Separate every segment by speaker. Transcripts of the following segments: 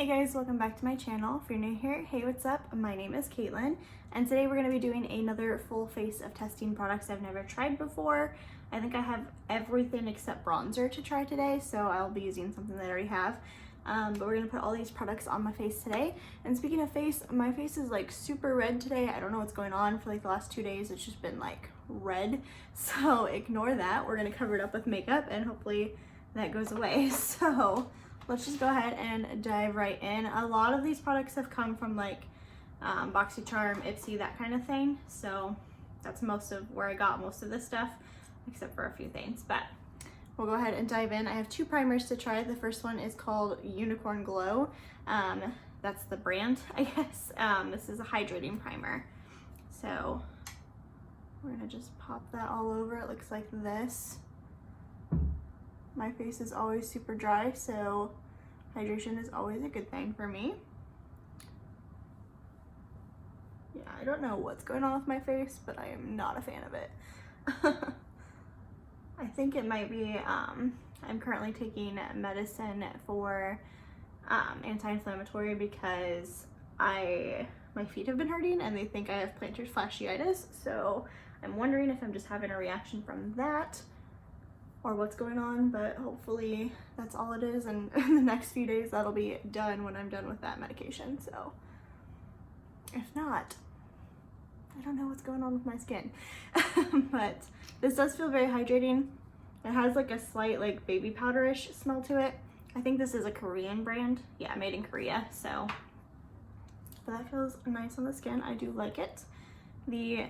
Speaker 1: Hey guys, welcome back to my channel. If you're new here, hey, what's up? My name is Caitlin, and today we're going to be doing another full face of testing products I've never tried before. I think I have everything except bronzer to try today, so I'll be using something that I already have. But we're going to put all these products on my face today. And speaking of face, my face is like super red today. I don't know what's going on. For like the last 2 days, it's just been like red. So ignore that. We're going to cover it up with makeup and hopefully that goes away. So let's just go ahead and dive right in. A lot of these products have come from like BoxyCharm, Ipsy, that kind of thing. So that's most of where I got most of this stuff, except for a few things. But we'll go ahead and dive in. I have two primers to try. The first one is called Unicorn Glow. That's the brand, I guess. This is a hydrating primer. So we're gonna just pop that all over. It looks like this. My face is always super dry, so hydration is always a good thing for me. Yeah, I don't know what's going on with my face, but I am not a fan of it. I think it might be, I'm currently taking medicine for anti-inflammatory because my feet have been hurting and they think I have plantar fasciitis, so I'm wondering if I'm just having a reaction from that or what's going on, but hopefully that's all it is, and in the next few days that'll be done when I'm done with that medication. So if not, I don't know what's going on with my skin. But this does feel very hydrating. It has like a slight like baby powderish smell to it. I think this is a Korean brand. Yeah, made in Korea. So but that feels nice on the skin. I do like it. The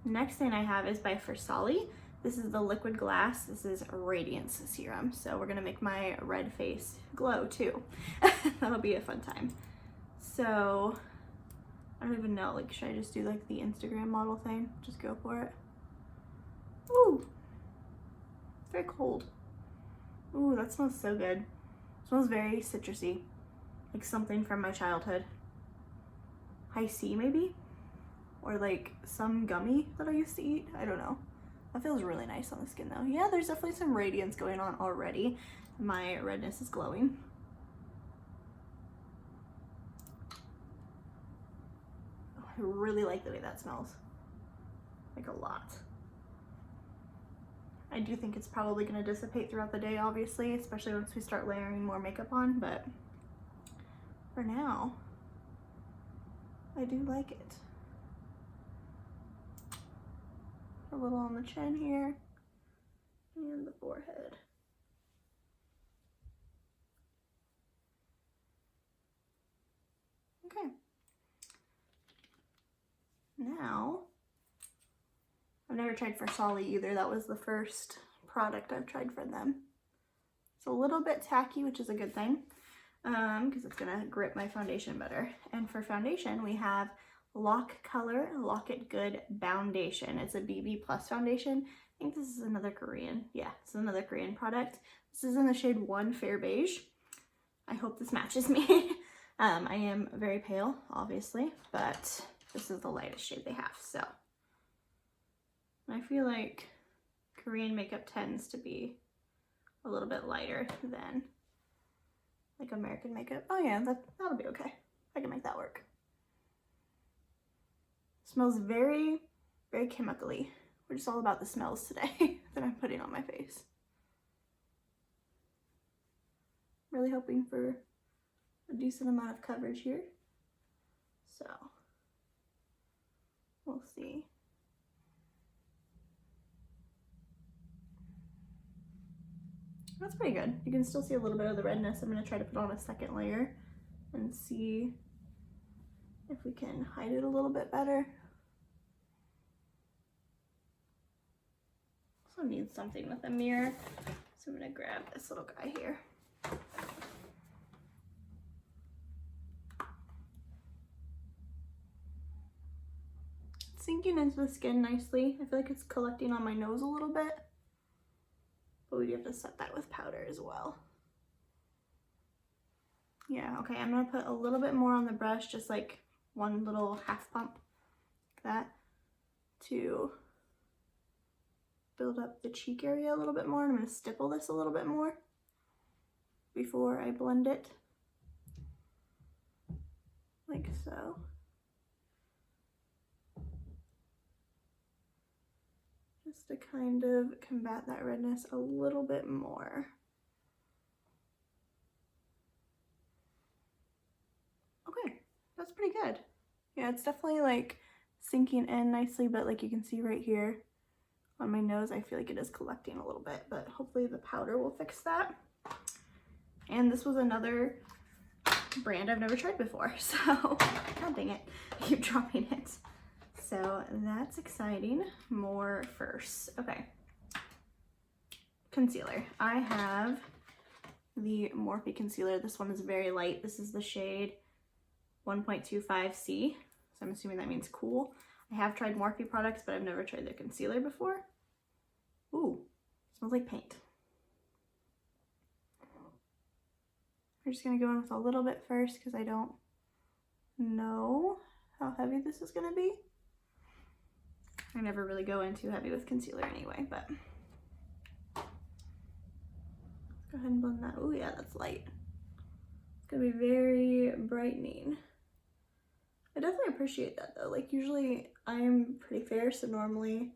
Speaker 1: next thing I have is by Versali. This is the liquid glass. This is a radiance serum. So we're gonna make my red face glow too. That'll be a fun time. So I don't even know, like, should I just do like the Instagram model thing? Just go for it. Ooh, it's very cold. Ooh, that smells so good. It smells very citrusy, like something from my childhood. High C maybe? Or like some gummy that I used to eat, I don't know. That feels really nice on the skin though. Yeah, there's definitely some radiance going on already. My redness is glowing. Oh, I really like the way that smells. Like a lot. I do think it's probably going to dissipate throughout the day, obviously, especially once we start layering more makeup on, but for now, I do like it. A little on the chin here and the forehead. Okay. Now, I've never tried Versali either. That was the first product I've tried from them. It's a little bit tacky, which is a good thing because it's gonna grip my foundation better. And for foundation, we have Lock Color Lock It Good Foundation. It's a BB Plus foundation. I think this is another Korean. Yeah, it's another Korean product. This is in the shade 1 Fair Beige. I hope this matches me. I am very pale, obviously, but this is the lightest shade they have. So I feel like Korean makeup tends to be a little bit lighter than like American makeup. Oh yeah, that'll be okay. I can make that work. Smells very, very chemically. We're just all about the smells today that I'm putting on my face. Really hoping for a decent amount of coverage here. So we'll see. That's pretty good. You can still see a little bit of the redness. I'm going to try to put on a second layer and see if we can hide it a little bit better. Also need something with a mirror, so I'm going to grab this little guy here. It's sinking into the skin nicely. I feel like it's collecting on my nose a little bit. But we do have to set that with powder as well. Yeah, okay, I'm gonna put a little bit more on the brush, just like one little half pump, like that, to build up the cheek area a little bit more. I'm gonna stipple this a little bit more before I blend it. So just to kind of combat that redness a little bit more. Okay, that's pretty good. Yeah, it's definitely like sinking in nicely, but like you can see right here on my nose, I feel like it is collecting a little bit, but hopefully the powder will fix that. And this was another brand I've never tried before, so god dang it, I keep dropping it. So that's exciting. More first. Okay. Concealer. I have the Morphe concealer. This one is very light. This is the shade 1.25C. So I'm assuming that means cool. I have tried Morphe products, but I've never tried their concealer before. Ooh, smells like paint. We're just gonna go in with a little bit first because I don't know how heavy this is gonna be. I never really go in too heavy with concealer anyway, but let's go ahead and blend that. Oh yeah, that's light. It's gonna be very brightening. I definitely appreciate that though. Like usually I'm pretty fair, so normally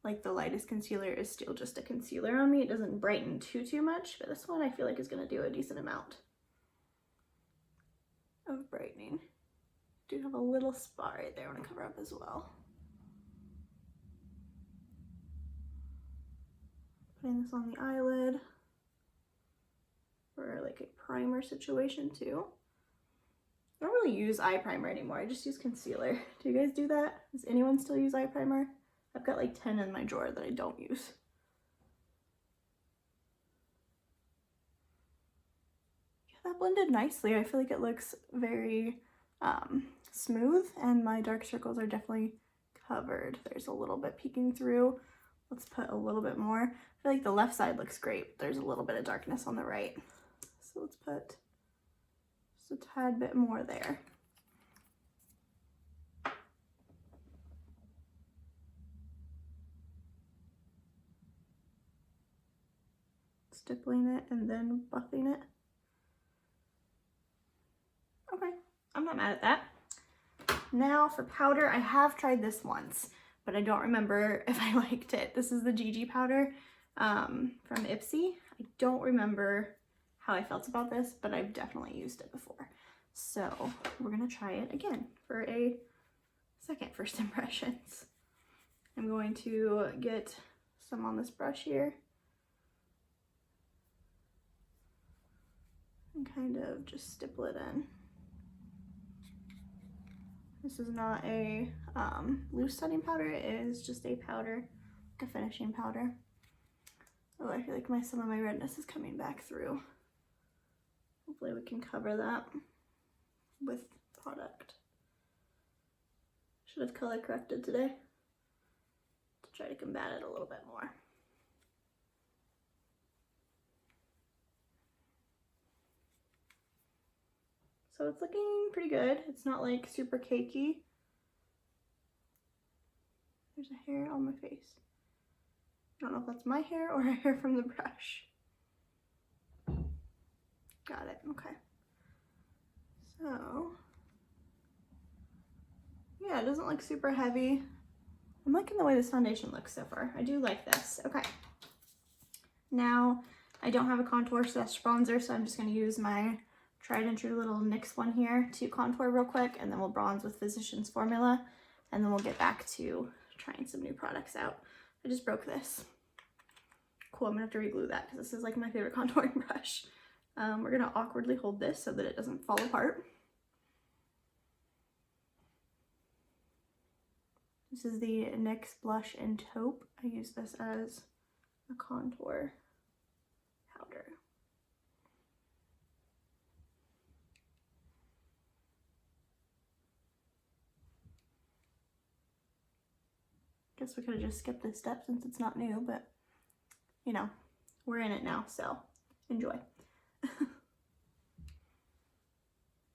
Speaker 1: like the lightest concealer is still just a concealer on me. It doesn't brighten too much, but this one I feel like is gonna do a decent amount of brightening. I do have a little spot right there I want to cover up as well. Putting this on the eyelid for like a primer situation too. I don't really use eye primer anymore. I just use concealer. Do you guys do that? Does anyone still use eye primer? I've got like 10 in my drawer that I don't use. Yeah, that blended nicely. I feel like it looks very smooth, and my dark circles are definitely covered. There's a little bit peeking through. Let's put a little bit more. I feel like the left side looks great. There's a little bit of darkness on the right. So let's put just a tad bit more there. Stippling it and then buffing it. Okay, I'm not mad at that. Now for powder, I have tried this once, but I don't remember if I liked it. This is the GG powder from Ipsy. I don't remember how I felt about this, but I've definitely used it before. So we're gonna try it again for a second first impressions. I'm going to get some on this brush here and kind of just stipple it in. This is not a loose setting powder, it is just a powder, like a finishing powder. Oh, I feel like some of my redness is coming back through. Hopefully we can cover that with product. Should have color corrected today to try to combat it a little bit more. So it's looking pretty good. It's not like super cakey. There's a hair on my face. I don't know if that's my hair or a hair from the brush. Got it, okay. So, yeah, it doesn't look super heavy. I'm liking the way this foundation looks so far. I do like this. Okay. Now, I don't have a contour slash bronzer, so I'm just gonna use my tried and true little NYX one here to contour real quick, and then we'll bronze with Physicians Formula, and then we'll get back to trying some new products out. I just broke this. Cool, I'm gonna have to re-glue that because this is like my favorite contouring brush. We're gonna awkwardly hold this so that it doesn't fall apart. This is the NYX Blush in Taupe. I use this as a contour powder. Guess we could have just skipped this step since it's not new, but you know, we're in it now, so enjoy.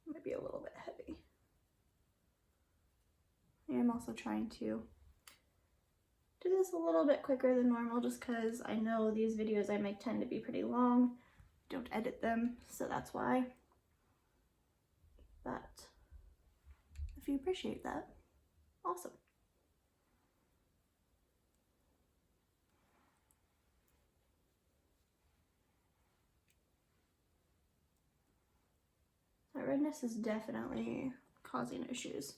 Speaker 1: Might be a little bit heavy. I am also trying to do this a little bit quicker than normal just because I know these videos I make tend to be pretty long. Don't edit them, so that's why. But if you appreciate that. Awesome. That redness is definitely causing issues.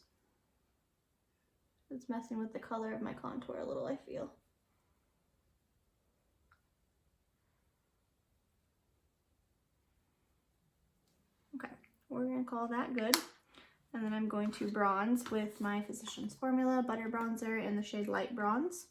Speaker 1: It's messing with the color of my contour a little, I feel. Okay, we're gonna call that good. And then I'm going to bronze with my Physicians Formula Butter Bronzer in the shade Light Bronze.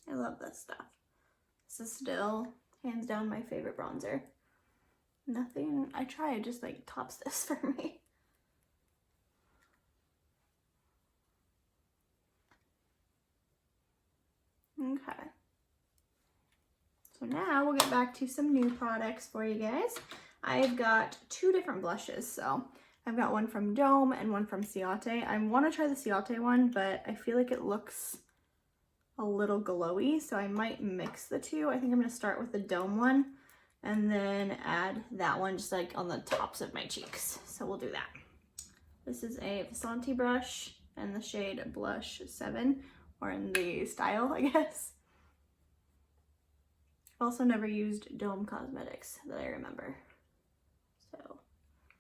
Speaker 1: I love this stuff. This is still, hands down, my favorite bronzer. Nothing I try just like tops this for me. Okay. So now we'll get back to some new products for you guys. I've got two different blushes. So I've got one from Dome and one from Ciate. I want to try the Ciate one, but I feel like it looks a little glowy, so I might mix the two. I think I'm going to start with the Dome one and then add that one just like on the tops of my cheeks. So we'll do that. This is a Vasanti brush in the shade Blush 7, or in the style, I guess. Also never used Dome Cosmetics that I remember. So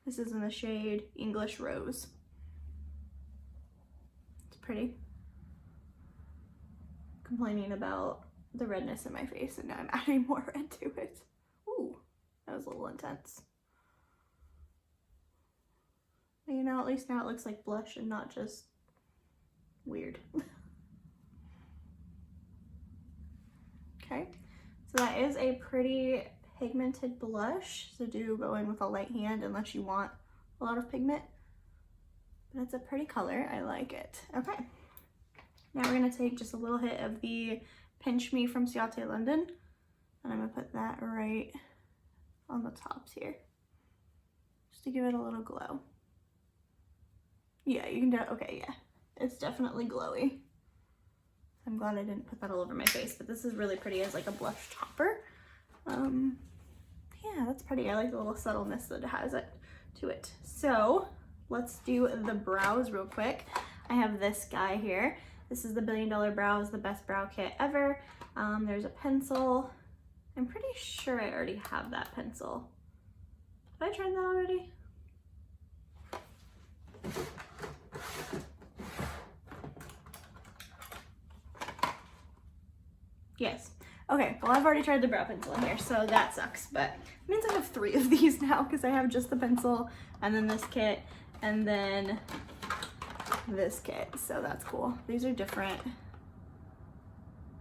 Speaker 1: this is in the shade English Rose. It's pretty. Complaining about the redness in my face, and now I'm adding more red to it. Ooh, that was a little intense. But you know, at least now it looks like blush and not just weird. Okay, so that is a pretty pigmented blush, so do go in with a light hand unless you want a lot of pigment. But it's a pretty color, I like it. Okay. Now we're going to take just a little hit of the Pinch Me from Ciate London, and I'm going to put that right on the tops here, just to give it a little glow. Yeah, you can do it. Okay, yeah, it's definitely glowy. I'm glad I didn't put that all over my face, but this is really pretty as like a blush topper. Yeah, that's pretty. I like the little subtleness that it has to it. So let's do the brows real quick. I have this guy here. This is the $1 Billion Brows, the best brow kit ever. There's a pencil. I'm pretty sure I already have that pencil. Have I tried that already? Yes. Okay, well I've already tried the brow pencil in here, so that sucks, but it means I have 3 of these now because I have just the pencil and then this kit and then this kit, so that's cool. These are different.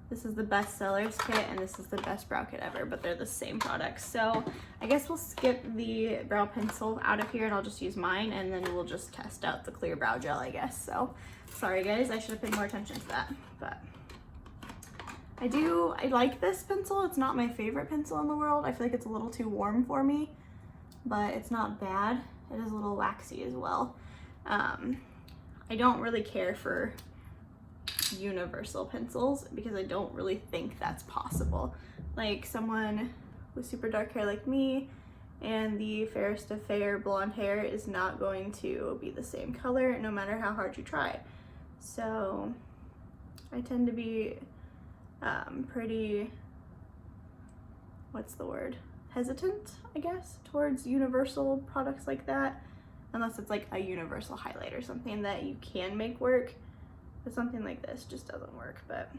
Speaker 1: This is the best sellers kit and this is the best brow kit ever, but they're the same products. So I guess we'll skip the brow pencil out of here and I'll just use mine, and then we'll just test out the clear brow gel, I guess. So sorry guys, I should have paid more attention to that, but I like this pencil. It's not my favorite pencil in the world. I feel like it's a little too warm for me, but it's not bad. It is a little waxy as well. I don't really care for universal pencils because I don't really think that's possible. Like someone with super dark hair like me and the fairest of fair blonde hair is not going to be the same color no matter how hard you try. So I tend to be pretty, what's the word, hesitant, I guess, towards universal products like that, unless it's like a universal highlight or something that you can make work, but something like this just doesn't work. But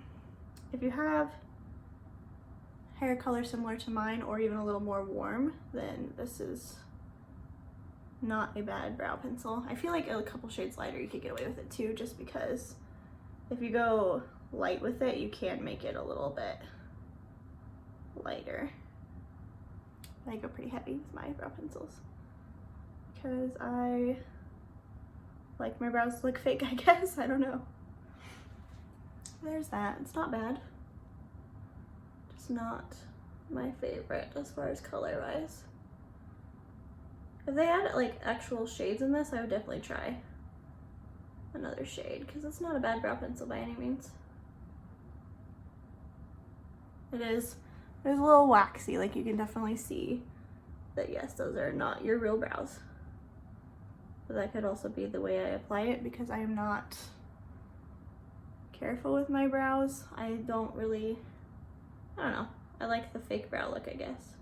Speaker 1: if you have hair color similar to mine or even a little more warm, then this is not a bad brow pencil. I feel like a couple shades lighter you could get away with it too, just because if you go light with it, you can make it a little bit lighter. I go pretty heavy with my brow pencils because I like my brows to look fake, I guess. I don't know. There's that. It's not bad. Just not my favorite as far as color wise. If they had like actual shades in this, I would definitely try another shade because it's not a bad brow pencil by any means. It is a little waxy, like you can definitely see that yes, those are not your real brows. But that could also be the way I apply it because I am not careful with my brows. I don't know. I like the fake brow look, I guess.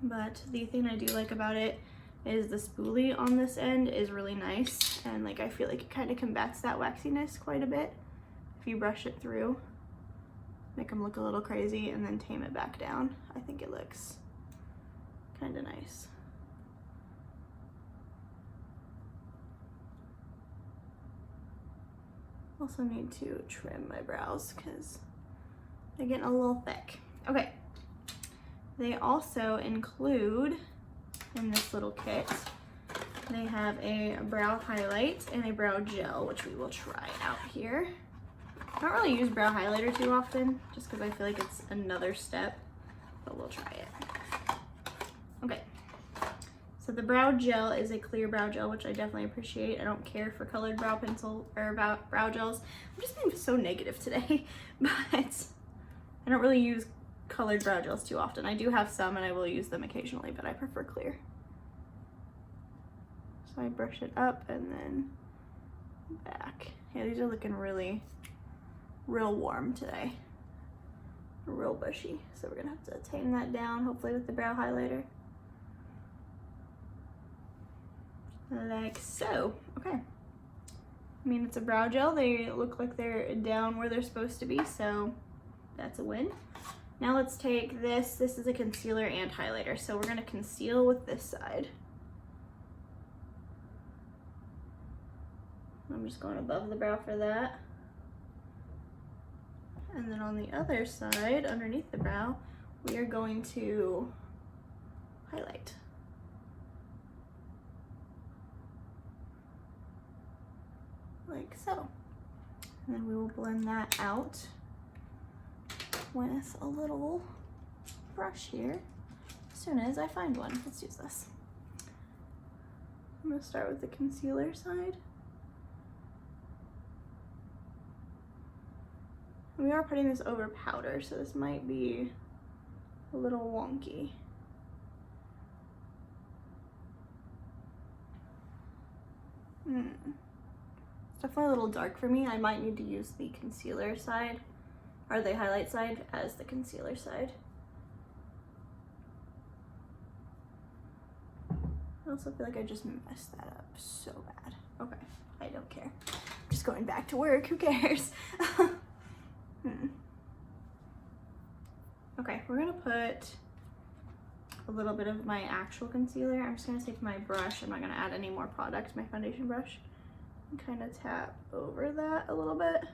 Speaker 1: But the thing I do like about it is the spoolie on this end is really nice. And like I feel like it kind of combats that waxiness quite a bit. If you brush it through, make them look a little crazy and then tame it back down. I think it looks kind of nice. Also need to trim my brows because they're getting a little thick. Okay. They also include in this little kit, they have a brow highlight and a brow gel, which we will try out here. I don't really use brow highlighter too often, just because I feel like it's another step, but we'll try it. Okay, so the brow gel is a clear brow gel, which I definitely appreciate. I don't care for colored brow pencil or brow gels. I'm just being so negative today, but I don't really use colored brow gels too often. I do have some and I will use them occasionally, but I prefer clear. So I brush it up and then back. Yeah, these are looking real warm today. Real bushy. So we're gonna have to tame that down, hopefully with the brow highlighter. Like so. Okay. I mean, it's a brow gel. They look like they're down where they're supposed to be, so that's a win. Now let's take this. This is a concealer and highlighter. So we're gonna conceal with this side. I'm just going above the brow for that. And then on the other side, underneath the brow, we are going to highlight. Like so. And then we will blend that out with a little brush here as soon as I find one. Let's use this. I'm gonna start with the concealer side. We are putting this over powder, so this might be a little wonky. It's definitely a little dark for me. I might need to use the concealer side, or the highlight side, as the concealer side. I also feel like I just messed that up so bad. Okay, I don't care. I'm just going back to work, who cares? Okay, we're gonna put a little bit of my actual concealer. I'm just gonna take my brush. I'm not gonna add any more product, my foundation brush, and kind of tap over that a little bit.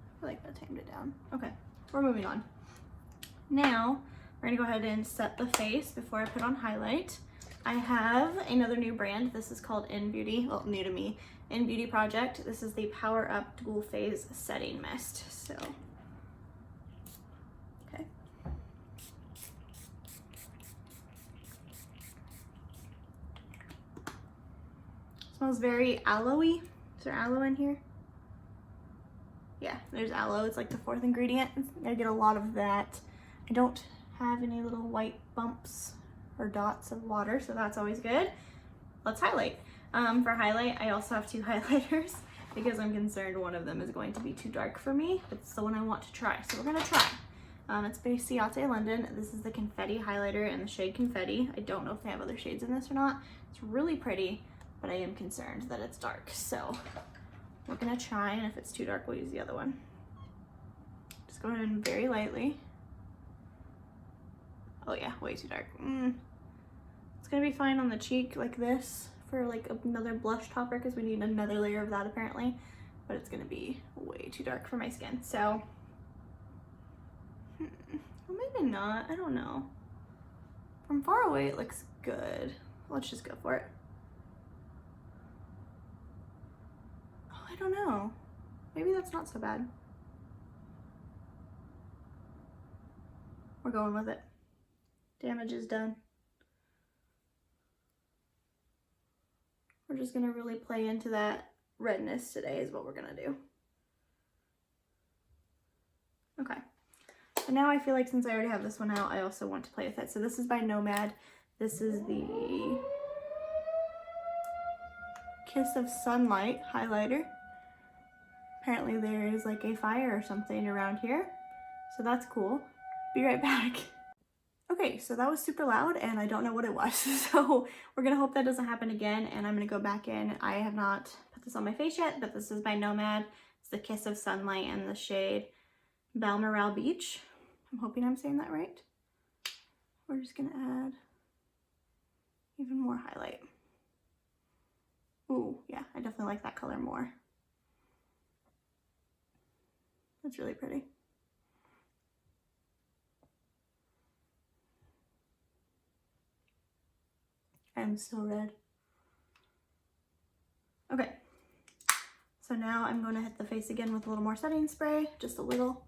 Speaker 1: I feel like that tamed it down. Okay, we're moving on. Now, we're gonna go ahead and set the face before I put on highlight. I have another new brand. This is called In Beauty, well, new to me, In Beauty Project. This is the Power Up Dual Phase Setting Mist. So, okay. Smells very aloe-y. Is there aloe in here? Yeah, there's aloe. It's like the fourth ingredient. I get a lot of that. I don't have any little white bumps or dots of water, so that's always good. Let's highlight. For highlight, I also have two highlighters because I'm concerned one of them is going to be too dark for me. It's the one I want to try, so we're gonna try. It's by Ciate London. This is the Confetti highlighter in the shade Confetti. I don't know if they have other shades in this or not. It's really pretty, but I am concerned that it's dark, so we're gonna try, and if it's too dark, we'll use the other one. Just go in very lightly. Oh yeah, way too dark. It's gonna be fine on the cheek like this for like another blush topper because we need another layer of that apparently, but it's gonna be way too dark for my skin. So, well, maybe not, I don't know. From far away it looks good. Let's just go for it. Oh, I don't know. Maybe that's not so bad. We're going with it. Damage is done. We're just gonna really play into that redness today is what we're gonna do. Okay, so now I feel like since I already have this one out, I also want to play with it. So this is by Nomad. This is the Kiss of Sunlight highlighter. Apparently there is like a fire or something around here, so that's cool. Be right back. Okay, so that was super loud and I don't know what it was, so we're gonna hope that doesn't happen again, and I'm gonna go back in. I have not put this on my face yet, but this is by Nomad. It's the Kiss of Sunlight and the shade Balmoral Beach. I'm hoping I'm saying that right. We're just gonna add even more highlight. Ooh, yeah, I definitely like that color more. That's really pretty. I'm so red. Okay, so now I'm going to hit the face again with a little more setting spray, just a little,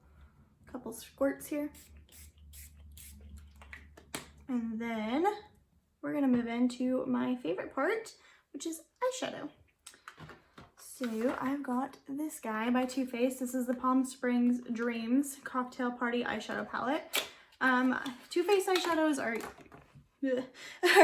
Speaker 1: couple squirts here. And then we're gonna move into my favorite part, which is eyeshadow. So I've got this guy by Too Faced. This is the Palm Springs Dreams Cocktail Party Eyeshadow Palette. Too Faced eyeshadows are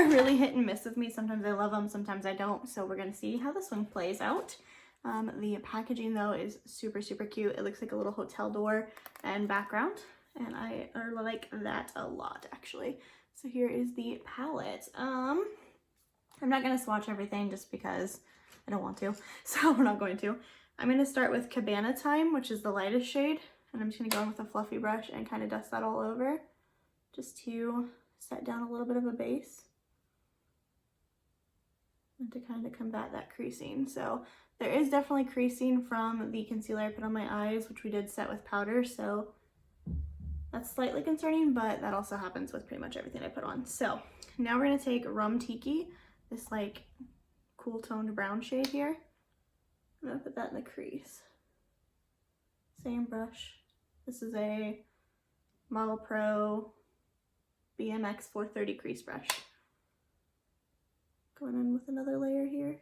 Speaker 1: really hit and miss with me. Sometimes I love them, sometimes I don't. So we're gonna see how this one plays out. The packaging though is super, super cute. It looks like a little hotel door and background, and I like that a lot actually. So here is the palette. I'm not gonna swatch everything just because I don't want to, so we're not going to. I'm gonna start with Cabana Time, which is the lightest shade, and I'm just gonna go in with a fluffy brush and kind of dust that all over, just to set down a little bit of a base and to kind of combat that creasing. So there is definitely creasing from the concealer I put on my eyes, which we did set with powder, so that's slightly concerning, but that also happens with pretty much everything I put on. So now we're gonna take Rum Tiki, this like cool toned brown shade here. I'm gonna put that in the crease. Same brush. This is a Model Pro BMX 430 crease brush. Going in with another layer here.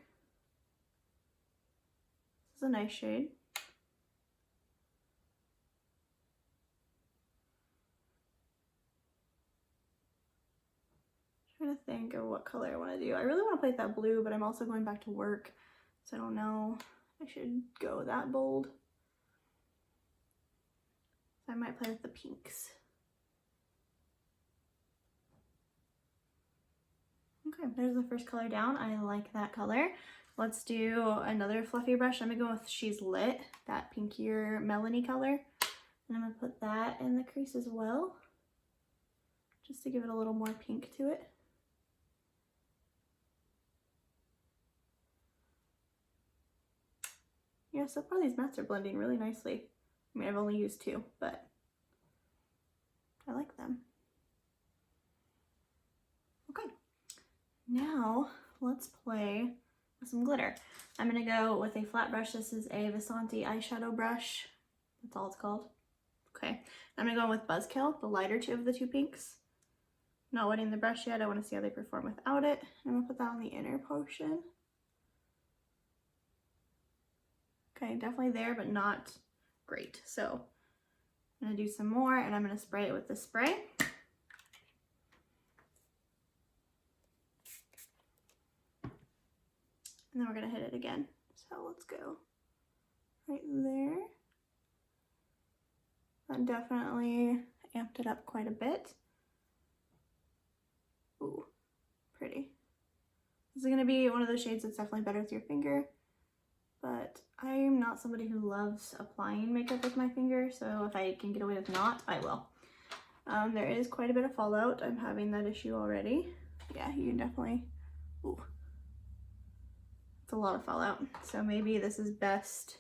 Speaker 1: This is a nice shade. Trying to think of what color I want to do. I really want to play with that blue, but I'm also going back to work, so I don't know if I should go that bold. So I might play with the pinks. Okay, there's the first color down. I like that color. Let's do another fluffy brush. I'm gonna go with She's Lit, that pinkier melony color. And I'm gonna put that in the crease as well, just to give it a little more pink to it. Yeah, so far these mattes are blending really nicely. I mean, I've only used two, but I like them. Okay, now let's play with some glitter. I'm gonna go with a flat brush. This is a Vasanti eyeshadow brush. That's all it's called. Okay, I'm gonna go with Buzzkill, the lighter two of the two pinks. Not wetting the brush yet. I wanna see how they perform without it. I'm gonna put that on the inner portion. Okay, definitely there, but not great. So I'm gonna do some more, and I'm gonna spray it with the spray. And then we're gonna hit it again. So let's go right there. That definitely amped it up quite a bit. Ooh, pretty. This is gonna be one of those shades that's definitely better with your finger, but I'm not somebody who loves applying makeup with my finger, so if I can get away with not, I will. There is quite a bit of fallout. I'm having that issue already. Yeah, you can definitely, ooh. It's a lot of fallout. So maybe this is best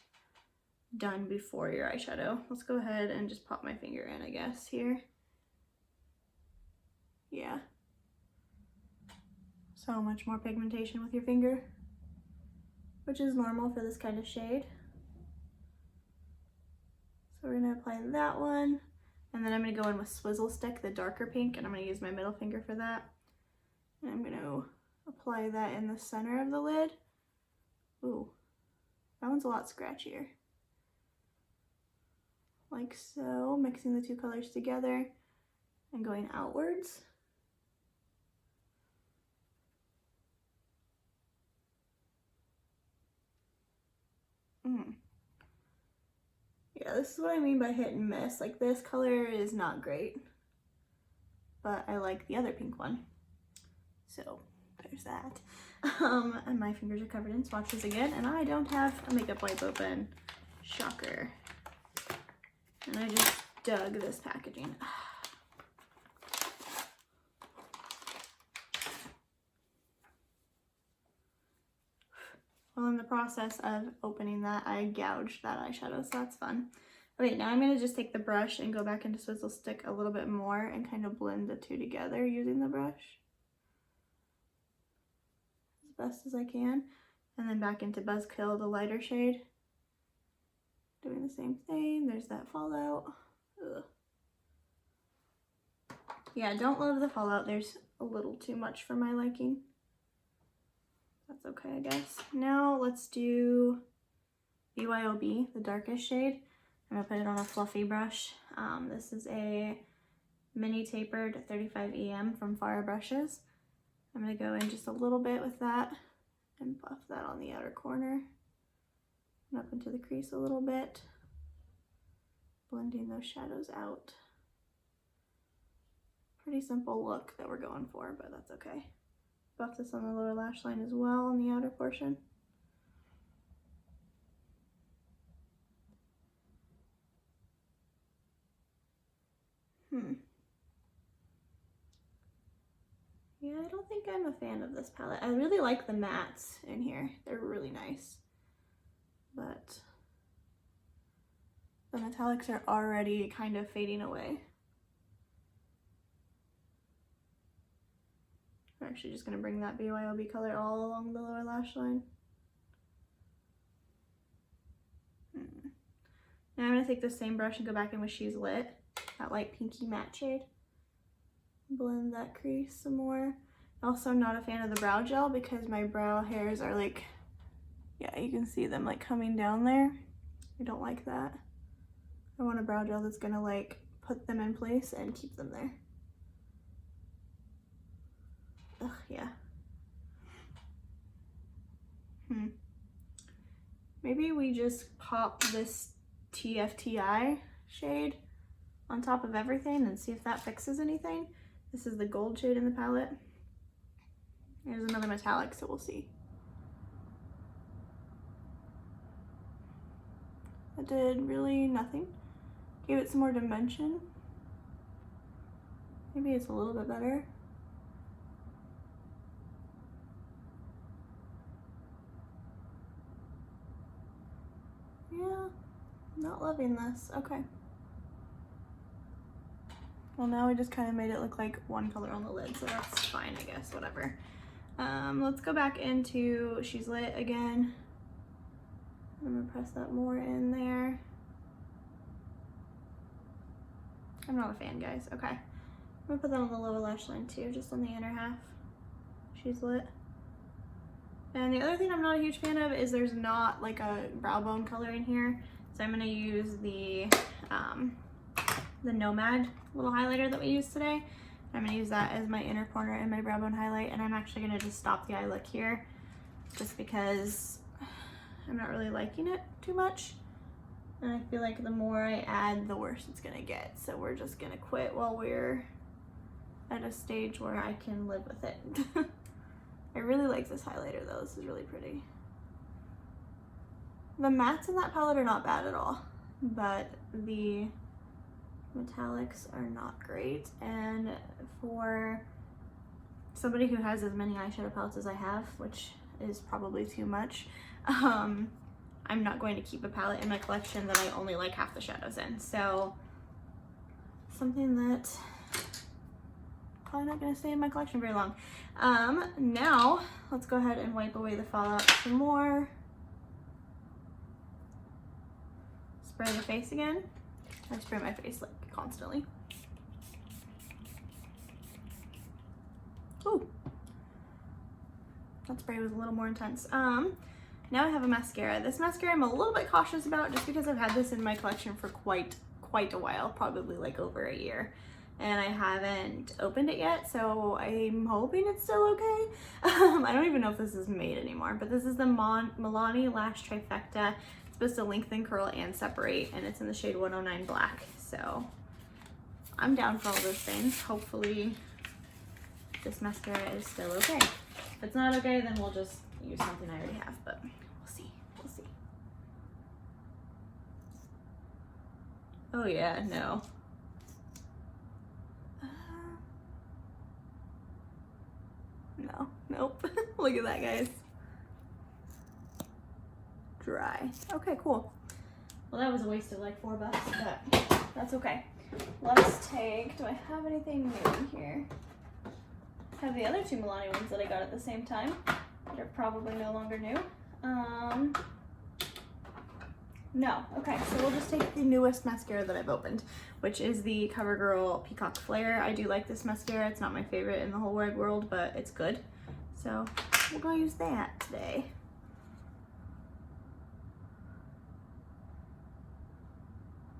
Speaker 1: done before your eyeshadow. Let's go ahead and just pop my finger in, I guess, here. Yeah. So much more pigmentation with your finger, which is normal for this kind of shade. So we're gonna apply that one, and then I'm gonna go in with Swizzle Stick, the darker pink, and I'm gonna use my middle finger for that. And I'm gonna apply that in the center of the lid. Ooh, That one's a lot scratchier. Like so, mixing the two colors together and going outwards. Yeah, this is what I mean by hit and miss. Like this color is not great, but I like the other pink one. So there's that. And my fingers are covered in swatches again, and I don't have a makeup wipe open. Shocker. And I just dug this packaging. Well, in the process of opening that, I gouged that eyeshadow, so that's fun. Okay, now I'm going to just take the brush and go back into Swizzle Stick a little bit more and kind of blend the two together using the brush as best as I can. And then back into Buzzkill, the lighter shade. Doing the same thing. There's that fallout. Ugh. Yeah, I don't love the fallout. There's a little too much for my liking. That's okay, I guess. Now let's do BYOB, the darkest shade. I'm gonna put it on a fluffy brush. This is a mini tapered 35 EM from Farah Brushes. I'm gonna go in just a little bit with that and buff that on the outer corner and up into the crease a little bit, blending those shadows out. Pretty simple look that we're going for, but that's okay. Buff this on the lower lash line as well on the outer portion. Yeah, I don't think I'm a fan of this palette. I really like the mattes in here. They're really nice. But the metallics are already kind of fading away. I'm actually just going to bring that BYOB color all along the lower lash line. Now I'm going to take the same brush and go back in with She's Lit, that light pinky matte shade. Blend that crease some more. Also not a fan of the brow gel because my brow hairs are like, yeah, you can see them like coming down there. I don't like that. I want a brow gel that's going to like put them in place and keep them there. Ugh, yeah. Maybe we just pop this TFTI shade on top of everything and see if that fixes anything. This is the gold shade in the palette. There's another metallic, so we'll see. That did really nothing. Gave it some more dimension. Maybe it's a little bit better. Yeah, not loving this. Okay. Well, now we just kind of made it look like one color on the lid, so that's fine, I guess, whatever. Let's go back into She's Lit again. I'm gonna press that more in there. I'm not a fan, guys. Okay. I'm gonna put that on the lower lash line too, just on the inner half. She's Lit. And the other thing I'm not a huge fan of is there's not like a brow bone color in here. So I'm gonna use the Nomad little highlighter that we used today. I'm gonna use that as my inner corner and my brow bone highlight, and I'm actually gonna just stop the eye look here just because I'm not really liking it too much. And I feel like the more I add, the worse it's gonna get. So we're just gonna quit while we're at a stage where I can live with it. I really like this highlighter though, this is really pretty. The mattes in that palette are not bad at all, but the metallics are not great. And for somebody who has as many eyeshadow palettes as I have, which is probably too much, I'm not going to keep a palette in my collection that I only like half the shadows in. So something that probably not going to stay in my collection very long. Now let's go ahead and wipe away the fallout some more. Spray the face again. I spray my face like constantly. Ooh, that spray was a little more intense. Now I have a mascara. This mascara I'm a little bit cautious about just because I've had this in my collection for quite a while, probably like over a year. And I haven't opened it yet, so I'm hoping it's still okay. I don't even know if this is made anymore, but this is the Milani Lash Trifecta. It's supposed to lengthen, curl, and separate, and it's in the shade 109 Black. So I'm down for all those things. Hopefully this mascara is still okay. If it's not okay, then we'll just use something I already have, but we'll see. We'll see. Oh yeah, no. No, nope. Look at that, guys. Dry. Okay, cool. Well, that was a waste of like $4, but that's okay. Let's take, do I have anything new in here? I have the other two Milani ones that I got at the same time. They're probably no longer new. No. Okay, so we'll just take the newest mascara that I've opened, which is the CoverGirl Peacock Flare. I do like this mascara. It's not my favorite in the whole wide world, but it's good. So we're gonna use that today.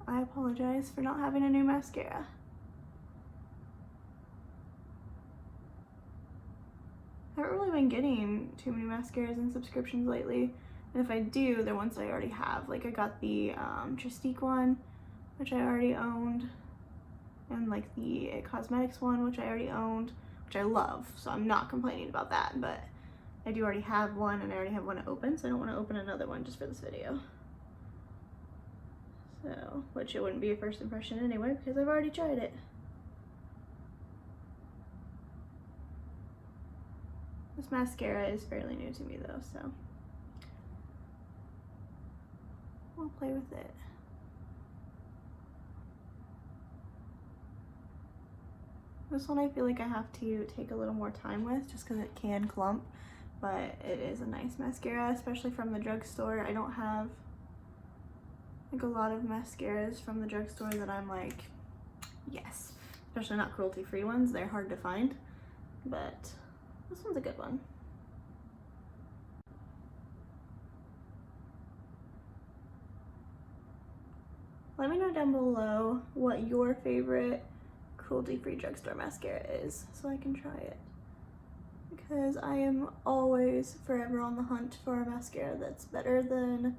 Speaker 1: I apologize for not having a new mascara. I haven't really been getting too many mascaras and subscriptions lately. And if I do, they're ones I already have. Like I got the Tristique one, which I already owned. And like the It Cosmetics one, which I already owned, which I love. So I'm not complaining about that, but I do already have one and I already have one to open. So I don't want to open another one just for this video. So, which it wouldn't be a first impression anyway, because I've already tried it. This mascara is fairly new to me though, so we'll play with it. This one I feel like I have to take a little more time with just because it can clump, but it is a nice mascara, especially from the drugstore. I don't have like a lot of mascaras from the drugstore that I'm like, yes, especially not cruelty-free ones. They're hard to find, but this one's a good one. Let me know down below what your favorite cruelty-free drugstore mascara is so I can try it. Because I am always forever on the hunt for a mascara that's better than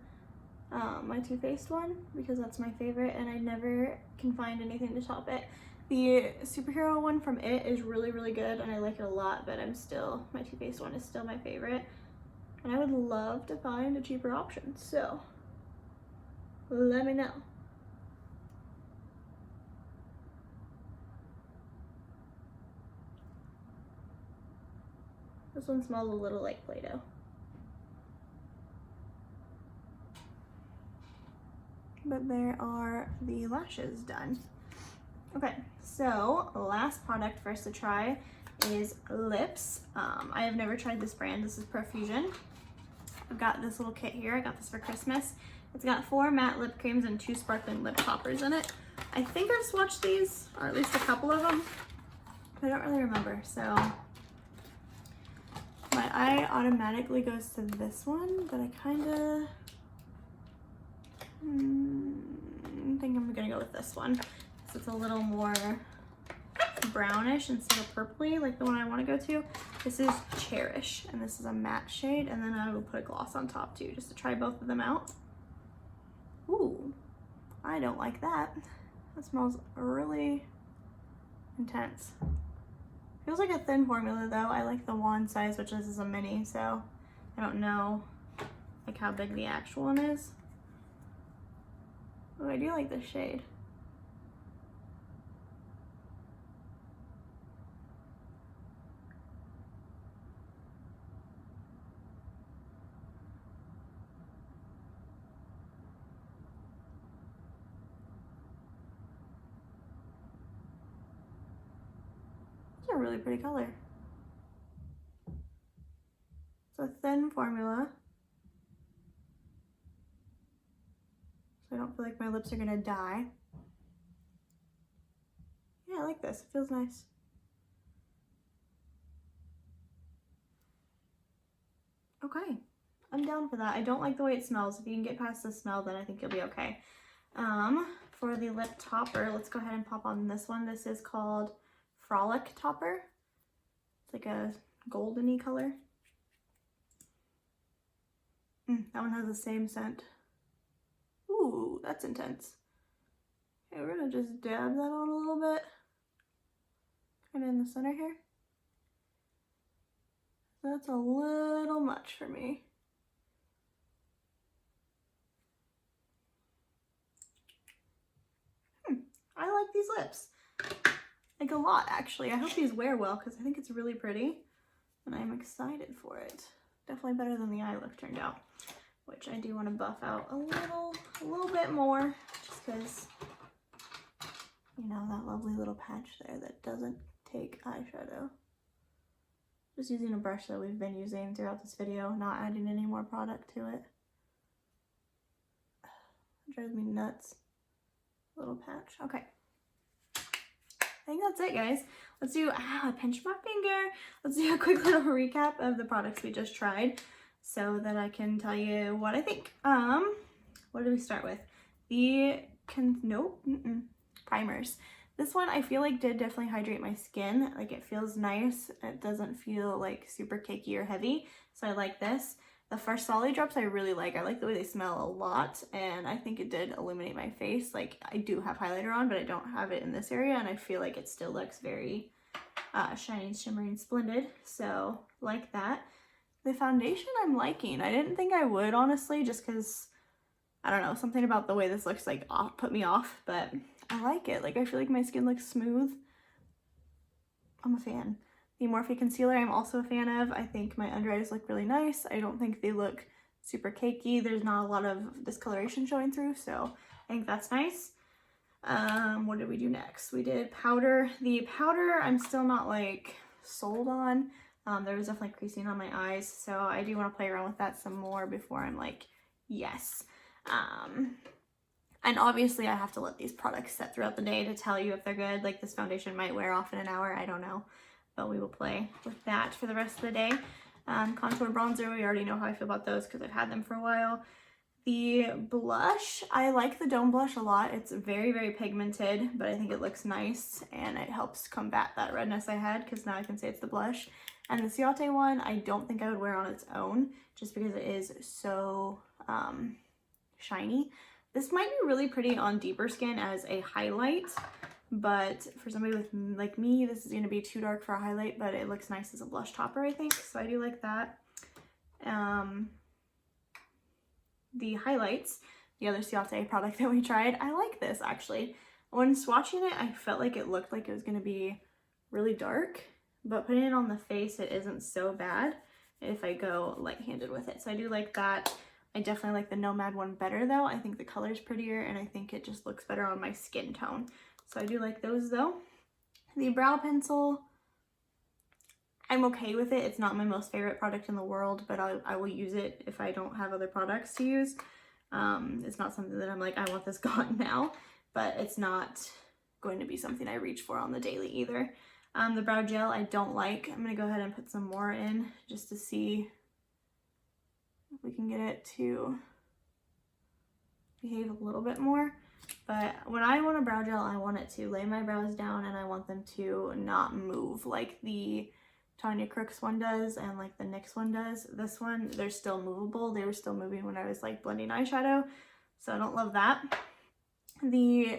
Speaker 1: my Too Faced one, because that's my favorite and I never can find anything to top it. The superhero one from It is really, really good and I like it a lot, but my Too Faced one is still my favorite. And I would love to find a cheaper option, so let me know. This one smells a little like Play-Doh. But there are the lashes done. Okay, so last product for us to try is lips. I have never tried this brand. This is Profusion. I've got this little kit here. I got this for Christmas. It's got 4 matte lip creams and 2 sparkling lip toppers in it. I think I've swatched these, or at least a couple of them. I don't really remember, so my eye automatically goes to this one, but I kinda think I'm gonna go with this one. So it's a little more brownish instead of purpley like the one I want to go to. This is Cherish, and this is a matte shade, and then I will put a gloss on top too, just to try both of them out. Ooh, I don't like that. That smells really intense. Feels like a thin formula though. I like the wand size, which this is a mini, so I don't know like how big the actual one is. Oh, I do like this shade. It's a really pretty color. It's a thin formula, so I don't feel like my lips are gonna die. Yeah, I like this. It feels nice. Okay. I'm down for that. I don't like the way it smells. If you can get past the smell, then I think you'll be okay. For the lip topper, let's go ahead and pop on this one. This is called Frolic Topper. It's like a goldeny color. That one has the same scent. Ooh, that's intense. Okay, we're gonna just dab that on a little bit. Kind of in the center here. That's a little much for me. I like these lips. Like a lot, actually. I hope these wear well because I think it's really pretty. And I'm excited for it. Definitely better than the eye look turned out. Which I do want to buff out a little bit more. Just because, you know, that lovely little patch there that doesn't take eyeshadow. Just using a brush that we've been using throughout this video, not adding any more product to it. It drives me nuts. Little patch. Okay. I think that's it, guys. Let's do, I pinched my finger. Let's do a quick little recap of the products we just tried so that I can tell you what I think. What do we start with? The, primers. This one I feel like did definitely hydrate my skin. Like it feels nice. It doesn't feel like super cakey or heavy. So I like this. The first solid drops I really like. I like the way they smell a lot, and I think it did illuminate my face. Like I do have highlighter on, but I don't have it in this area, and I feel like it still looks very shiny, shimmering, splendid. So like that. The foundation I'm liking. I didn't think I would, honestly, just because, I don't know, something about the way this looks like put me off, but I like it. Like I feel like my skin looks smooth. I'm a fan. The Morphe concealer I'm also a fan of. I think my under eyes look really nice. I don't think they look super cakey. There's not a lot of discoloration showing through, so I think that's nice. What did we do next? We did powder. The powder I'm still not like sold on. There was definitely creasing on my eyes, so I do want to play around with that some more before I'm like, yes. And obviously I have to let these products set throughout the day to tell you if they're good. Like this foundation might wear off in an hour, I don't know. But we will play with that for the rest of the day. Contour bronzer, we already know how I feel about those because I've had them for a while. The blush, I like the Dome blush a lot. It's very, very pigmented, but I think it looks nice and it helps combat that redness I had because now I can say it's the blush. And the Ciate one, I don't think I would wear on its own just because it is so shiny. This might be really pretty on deeper skin as a highlight. But for somebody like me, this is going to be too dark for a highlight, but it looks nice as a blush topper, I think. So I do like that. The highlights, the other Ciate product that we tried, I like this actually. When swatching it, I felt like it looked like it was going to be really dark, but putting it on the face, it isn't so bad if I go light-handed with it. So I do like that. I definitely like the Nomad one better though. I think the color's prettier and I think it just looks better on my skin tone. So I do like those though. The brow pencil, I'm okay with it. It's not my most favorite product in the world, but I will use it if I don't have other products to use. It's not something that I'm like, I want this gone now, but it's not going to be something I reach for on the daily either. The brow gel I don't like. I'm going to go ahead and put some more in just to see if we can get it to behave a little bit more. But when I want a brow gel, I want it to lay my brows down and I want them to not move like the Tanya Crooks one does and like the NYX one does. This one, they're still movable. They were still moving when I was like blending eyeshadow, so I don't love that. The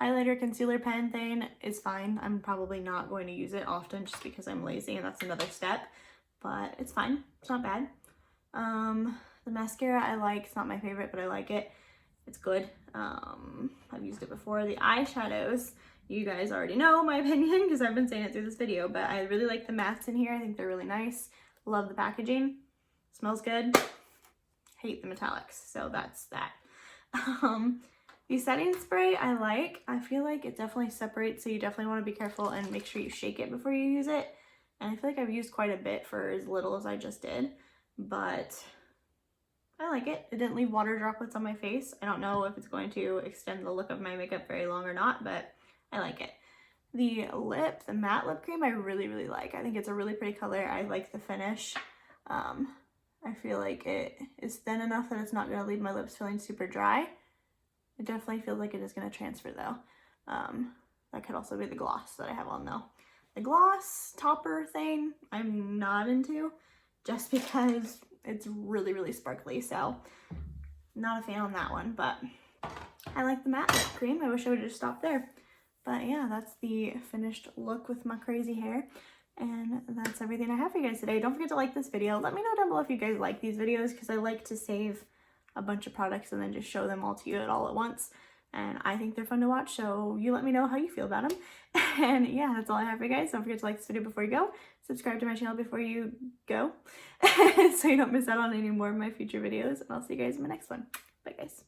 Speaker 1: highlighter concealer pen thing is fine. I'm probably not going to use it often just because I'm lazy and that's another step, but it's fine. It's not bad. The mascara I like. It's not my favorite, but I like it. It's good. I've used it before. The eyeshadows, you guys already know my opinion because I've been saying it through this video, but I really like the mattes in here. I think they're really nice. Love the packaging. Smells good. Hate the metallics, so that's that. The setting spray I like. I feel like it definitely separates, so you definitely want to be careful and make sure you shake it before you use it. And I feel like I've used quite a bit for as little as I just did, but I like it. It didn't leave water droplets on my face. I don't know if it's going to extend the look of my makeup very long or not, but I like it. The matte lip cream I really, really like. I think it's a really pretty color. I like the finish. I feel like it is thin enough that it's not going to leave my lips feeling super dry. It definitely feels like it is going to transfer though. That could also be the gloss that I have on though. The gloss topper thing I'm not into just because it's really, really sparkly. So not a fan on that one, but I like the matte lip cream. I wish I would have just stopped there. But yeah, that's the finished look with my crazy hair. And that's everything I have for you guys today. Don't forget to like this video. Let me know down below if you guys like these videos, because I like to save a bunch of products and then just show them all to you all at once. And I think they're fun to watch, so you let me know how you feel about them. And yeah, that's all I have for you guys. Don't forget to like this video before you go. Subscribe to my channel before you go so you don't miss out on any more of my future videos. And I'll see you guys in my next one. Bye, guys.